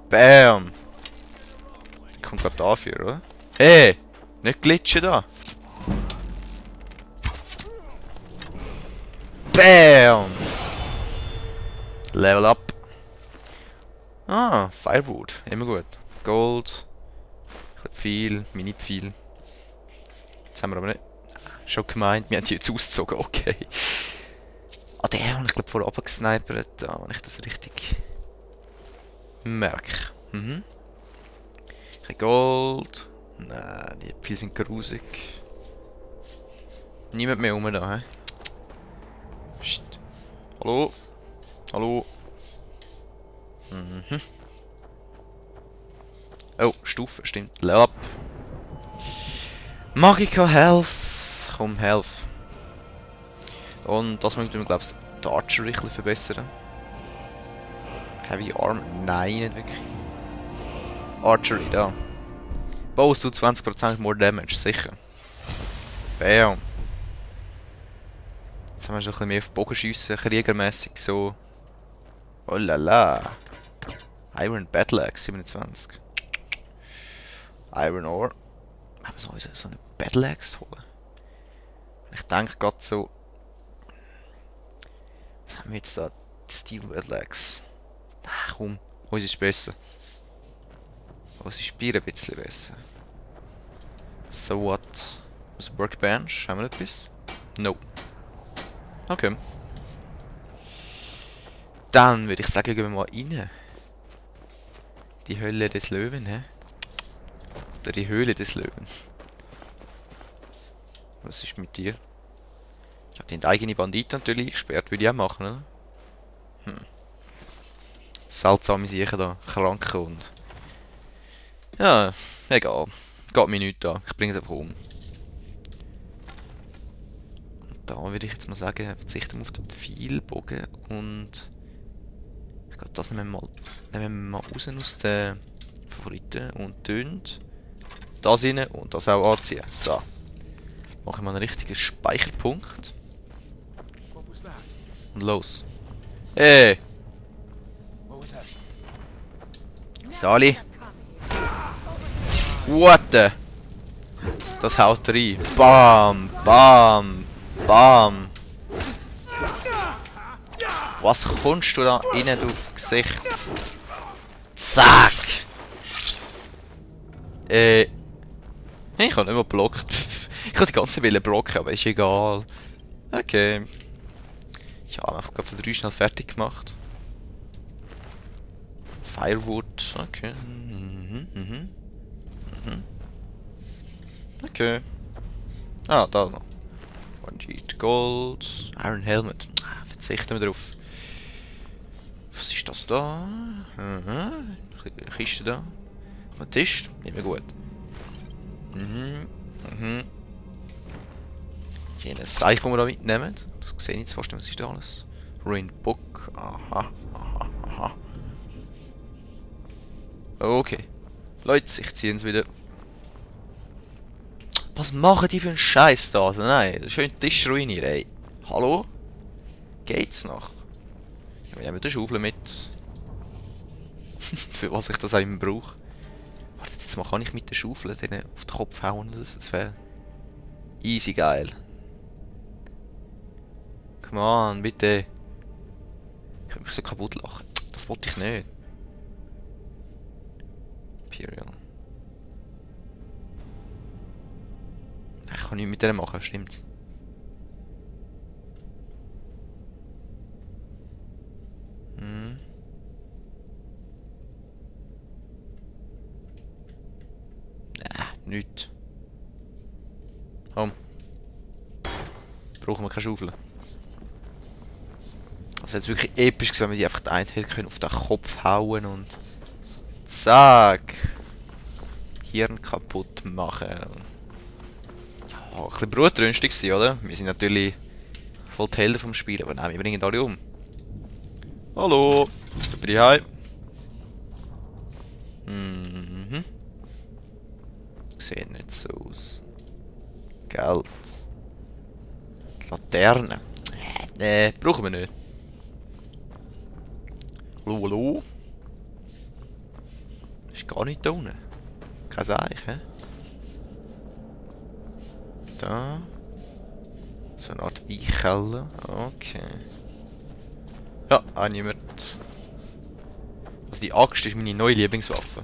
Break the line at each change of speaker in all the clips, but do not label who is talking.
Bam! Kommt gerade dafür, oder? Hey! Nicht glitschen da! Bam! Level up! Ah, Firewood. Immer gut. Gold. Viel, Mini-Pfeil. Jetzt haben wir aber nicht. Schon gemeint, wir haben die jetzt ausgezogen, okay. Ah, der habe ich glaube vorher abgesnipert, da, wenn ich das richtig merke. Mhm. Ein Gold. Nein, die Pfeile sind grusig. Niemand mehr rum da, hä? Psst. Hallo? Hallo? Mhm. Oh, Stufe, stimmt. Level up. Magica Health. Komm, Health. Und das möchte ich, glaube ich, die Archery ein bisschen verbessern. Heavy Arm? Nein, nicht wirklich. Archery, da. Baust du 20% more Damage, sicher. Bam. Jetzt haben wir schon ein bisschen mehr auf Bogenschiessen, kriegermässig so. Oh la la. Iron Battle Axe 27. Iron Ore. Haben wir so eine Battle Axe holen? Ich denke gerade so. Was haben wir jetzt da? Steel Battle Axe. Ach komm, uns ist besser. Uns ist Bier ein bisschen besser. So what? Was Workbench? Haben wir etwas? No. Okay. Dann würde ich sagen, gehen wir mal rein. Die Hölle des Löwen, hä? Oder die Höhle des Löwen. Was ist mit dir? Ich habe den eigenen Banditen natürlich gesperrt, würde ich auch machen, oder? Seltsame Sachen da, Kranke und... Ja, egal. Geht mir nichts an. Ich bringe es einfach um. Und da würde ich jetzt mal sagen, verzichten wir auf den Pfeilbogen und... Ich glaube, das nehmen wir mal raus aus den Favoriten und tun das rein und das auch anziehen. So. Machen wir einen richtigen Speicherpunkt. Und los. Hey! Sali! What the? Das haut rein. Bam! Bam! Bam! Was kommst du da rein, du Gesicht? Zack! Ich habe nicht mal blockt. Ich habe die ganze Welle blocken, aber ist egal. Okay. Ich habe einfach gerade so 3 schnell fertig gemacht. Firewood, okay. Okay. Ah, da noch. One Sheet Gold. Iron Helmet. Verzichten wir drauf. Was ist das da? Eine Kiste da. Ein Tisch. Nicht mehr gut. Hier ein Seich, das wir da mitnehmen. Das sehe ich jetzt fast nicht. Was ist da alles? Ruined Book. Aha, aha, aha. Okay. Leute, ich ziehe es wieder. Was machen die für einen Scheiß da? Also nein, schön den Tisch ruinieren, ey. Hallo? Geht's noch? Ja, wir nehmen die Schaufel mit. Für was ich das auch immer brauche. Wartet, jetzt mal kann ich mit der Schaufel denen auf den Kopf hauen. Das wäre easy geil. Come on, bitte. Ich will mich so kaputt lachen. Das wollte ich nicht. Imperial. Ich kann nichts mit denen machen, stimmt's? Nichts. Komm. Brauchen wir keine Schaufel. Also jetzt wirklich episch gewesen, wenn wir die einfach einhält können, auf den Kopf hauen und zack. Hirn kaputt machen. Ja, ein bisschen blutrünstig gewesen, oder? Wir sind natürlich voll die Helden vom Spiel, aber nein, wir bringen alle um. Hallo, ich bin heim. Sieht nicht so aus. Geld. Laterne. Nee, brauchen wir nicht. Hallo, hallo. Ist gar nicht da unten. Kein Eich, hä? Da. So eine Art Weichkeller. Okay. Ja, auch niemand. Also die Axt ist meine neue Lieblingswaffe.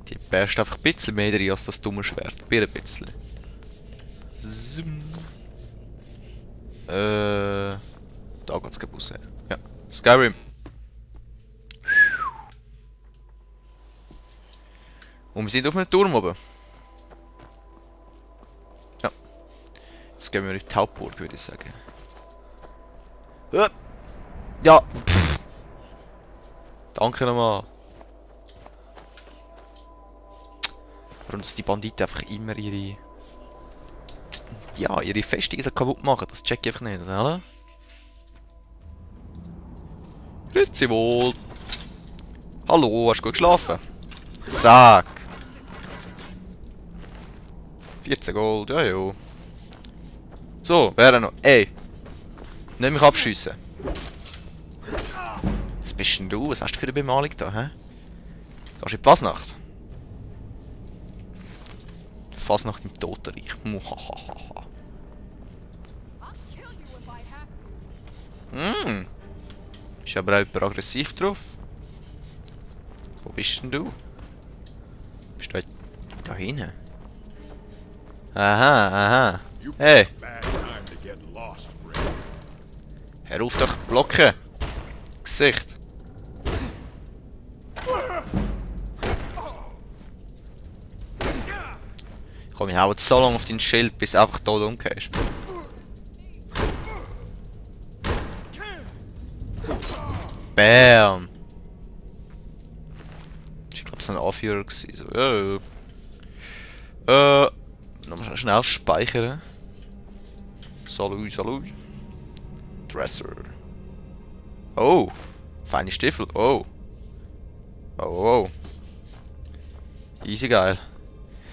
Die bärst einfach ein bisschen mehr drin als das dumme Schwert. Ein bisschen. Zoom. Da geht's raus. Ja. Skyrim. Und wir sind auf einem Turm oben. Ja. Jetzt gehen wir in die Hauptburg, würde ich sagen. Ja. Pff. Danke nochmal. Warum dass die Banditen einfach immer ihre... Ja, ihre Festungen so kaputt machen, das check ich einfach nicht, oder? Grüezi wohl! Hallo, hast du gut geschlafen? Zack! 14 Gold, ja jo. So, wer noch? Ey! Nicht mich abschiessen! Was bist denn du? Was hast du für eine Bemalung da, hä? Gehst du in die Fasnacht? Fasnacht im Totenreich. Muhahaha. Ist aber auch jemand aggressiv drauf. Wo bist denn du? Bist du da hinten? Aha, aha. Hey! Hör auf, doch blocken! Gesicht! Komm, ich hau jetzt so lange auf dein Schild, bis du einfach tot umgehst. Bam! Ich glaube, es war ein Anführer. So, ja. Nochmal schnell speichern. Salut, salut. Dresser. Oh! Feine Stiefel. Oh! Oh, oh. Easy geil.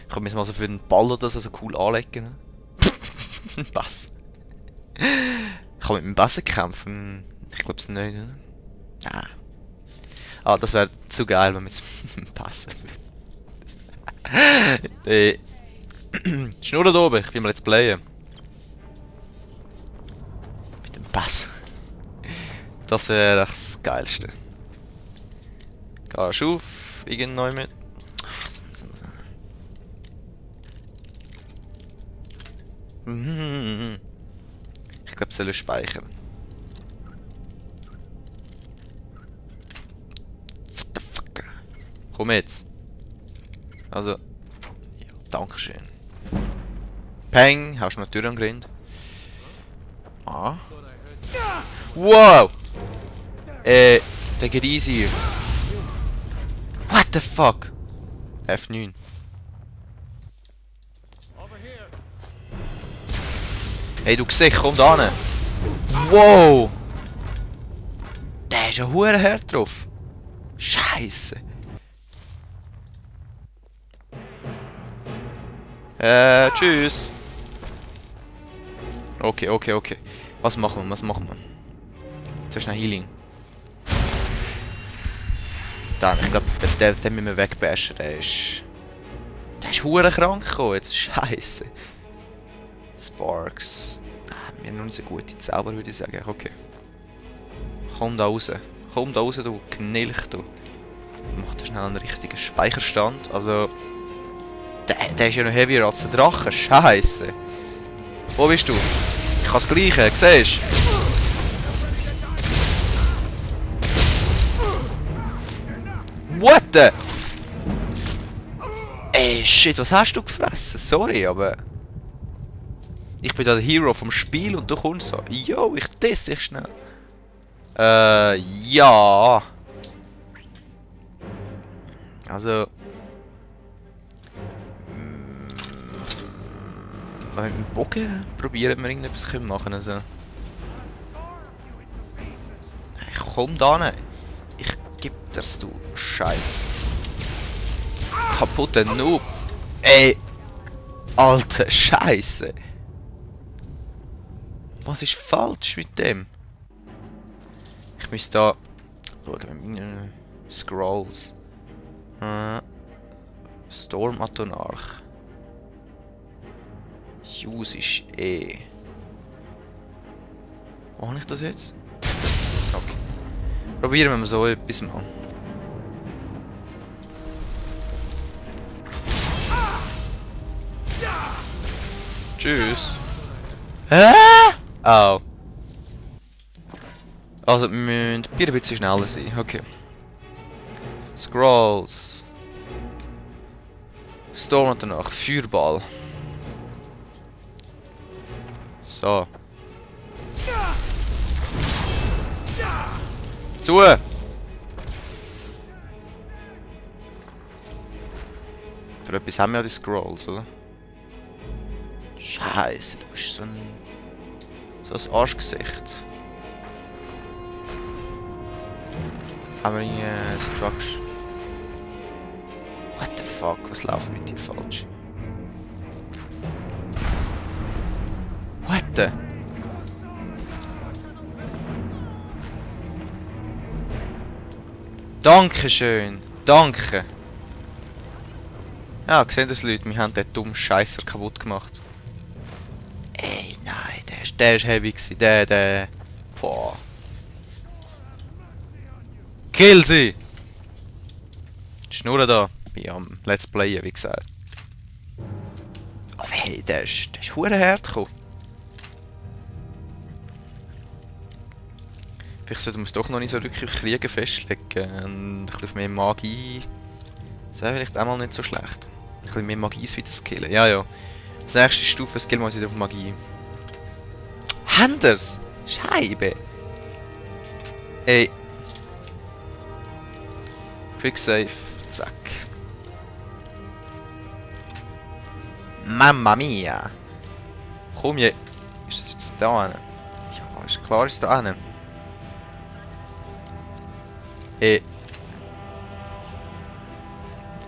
Ich kann mich mal so für den Ball oder so cool anlegen. Ein Bass. Ich kann mit dem Bass kämpfen. Ich glaube es nicht, oder? Ah. Ah, das wäre zu geil, wenn wir jetzt mit dem Bass. Schnurr da oben, ich will mal jetzt playen. Mit dem Bass. Das wäre das Geilste. Gehst du auf, irgendwann mit. Ich glaube, soll ich speichern. What the fuck? Komm jetzt. Also. Ja, dankeschön. Peng, hast du noch die Tür angerinnt? Ah. Wow! Der geht easy. What the fuck? F9. Hey, du Gesicht, komm da hin. Wow! Der ist ja hure hart drauf. Scheiße. Tschüss. Okay, okay, okay. Was machen wir? Was machen wir? Zuerst noch Healing. Dann, ich glaube, den müssen wir wegbashen. Der ist hure krank gekommen. Jetzt Scheiße. Sparks. Wir haben noch nicht so gute Zauber, würde ich sagen. Okay. Komm da raus. Komm da raus, du Knilch, du. Mach da schnell einen richtigen Speicherstand. Also. Der ist ja noch heavier als der Drache. Scheiße. Wo bist du? Ich kann das Gleiche, siehst du? What the? Ey, shit, was hast du gefressen? Sorry, aber... Ich bin da der Hero vom Spiel und du kommst so. Yo, ich teste dich schnell. Ja. Also... Mit dem Bogen probieren wir irgendetwas machen. Also. Hey, komm da hin. Ich geb dir's, du Scheiß. Kaputte Noob. Ey. Alter Scheiße. Was ist falsch mit dem? Ich müsste da... Schauen. Scrolls. Storm Atonarch. Use ist E. Wo habe ich das jetzt? Okay. Probieren wir mal so etwas mal. Tschüss. Hä? Oh. Also, wir müssen ein bisschen schneller sein. Okay. Scrolls. Storm und danach Feuerball. So. Zu! Für etwas haben wir ja die Scrolls, oder? Scheiße, du bist so ein Arschgesicht. Haben wir irgendwie Structure? What the fuck, was läuft mit dir falsch? What the? Dankeschön, danke. Ja, gesehen das Leute, wir haben den dummen Scheisser kaputt gemacht. Ey, nein, der ist heavy gewesen, der. Boah. Kill sie! Schnurren da. Bin am Let's Playen, wie gesagt. Aber hey, der ist verdammt hart gekommen. Vielleicht sollten wir es doch noch nicht so wirklich Kriegen festlegen. Und ein bisschen mehr Magie. Das wäre vielleicht auch mal nicht so schlecht. Ein bisschen mehr Magie ist wieder skillen. Ja, ja. Das nächste Stufe skillen wir uns wieder auf Magie. Händers! Scheibe! Ey. Quick Save. Zack. Mamma mia! Komm je. Ist das jetzt da hin? Ja, ist klar, ist da hin. Ey.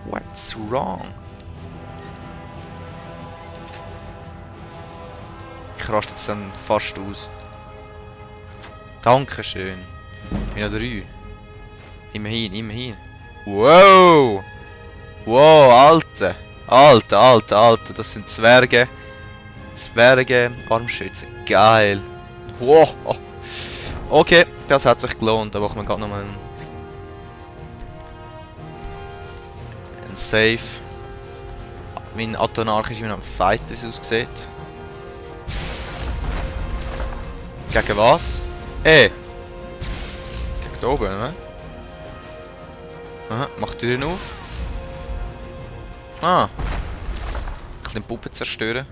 What's wrong? Ich raste jetzt dann fast aus. Dankeschön. Ich bin noch 3. Immerhin, immerhin. Wow! Wow, Alter! Alter, das sind Zwerge. Zwerge, Armschütze. Geil. Wow! Okay, das hat sich gelohnt. Da machen wir gerade nochmal einen Save. Mein Atonarch ist immer noch am Fight, wie es aussieht. Gegen was? Gegen da oben, ne? Aha, mach die Türen auf. Ah. Ich kann den Puppe zerstören.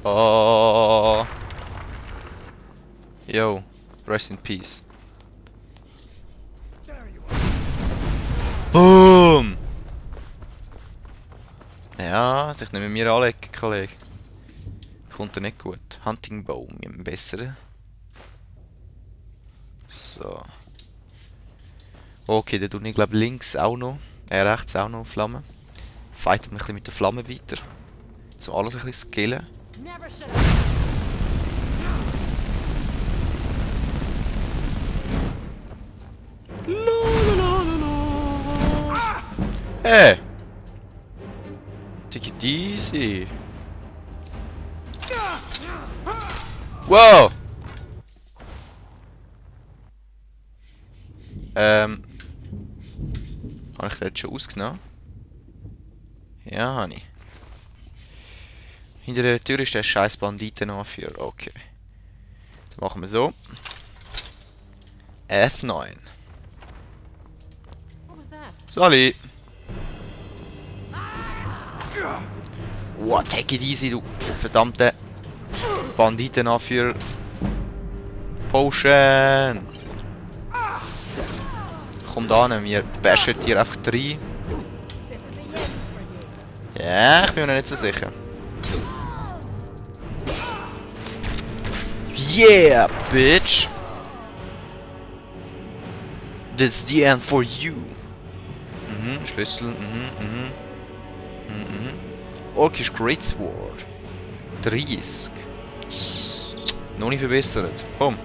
Oh. Yo, rest in peace. Boom! Ja, sich nicht mit mir anlegen, Kollege. Kommt er nicht gut. Hunting Bow, wir haben besseren. So. Okay, dann tue ich glaube links auch noch. Rechts auch noch Flammen. Fighten wir ein bisschen mit der Flamme weiter. Um alles ein bisschen skillen. Hey! Take it easy. Wow! Habe ich den jetzt schon ausgenommen? Ja, habe ich. Hinter der Tür ist der scheiß Banditenanführer. Okay. Dann machen wir so. F9. Sali! Wow, take it easy, du verdammte Banditenanführer. Potion! Komm da hin, wir bashen hier einfach rein. Ja, ich bin mir noch nicht so sicher. Yeah, bitch! That's the end for you. Schlüssel, Orkish Greatsword. 30. Noch nicht verbessert. Komm.